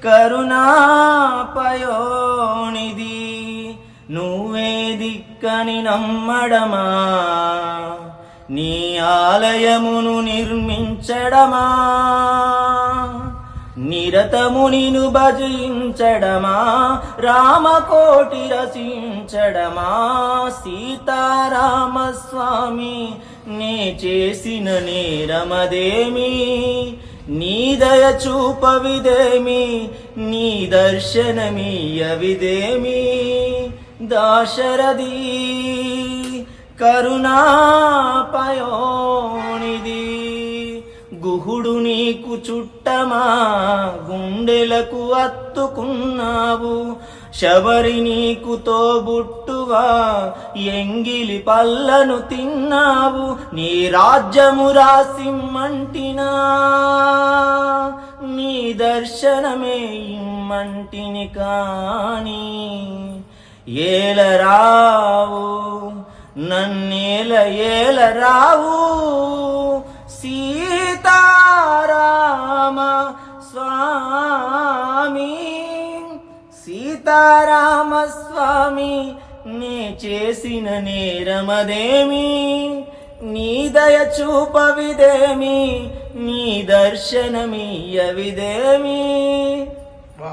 కరుణాపయోనిధి నువ్వే దిక్కని నమ్మడమా, నీ ఆలయమును నిర్మించడమా, నిరతము నిను భజించడమా, రామకోటి రచించడమా. సీతారామస్వామి నే చేసిన నేరమదేమి, నీ దయ చూపవిదేమి, నీ దర్శనమీయవిదేమి. దాశరథి కరుణాపయోనిధి గుహుడు నీకు చుట్టమా, గుండెలకు అత్తుకున్నావు. శబరి నీకు తోబుట్టువా, ఎంగిలి పళ్ళను తిన్నావు. నీ రాజ్యము రాసిమ్మంటినా, నీ దర్శనమే ఇమ్మంటిని కాని ఏలరావు, నన్నేల ఏలరావు. సీతారామ స్వామి, సీతారామ స్వామి నే చేసిన నేరమదేమి, నీ దయ చూపవిదేమి, నీ దర్శనమీయవిదేమి.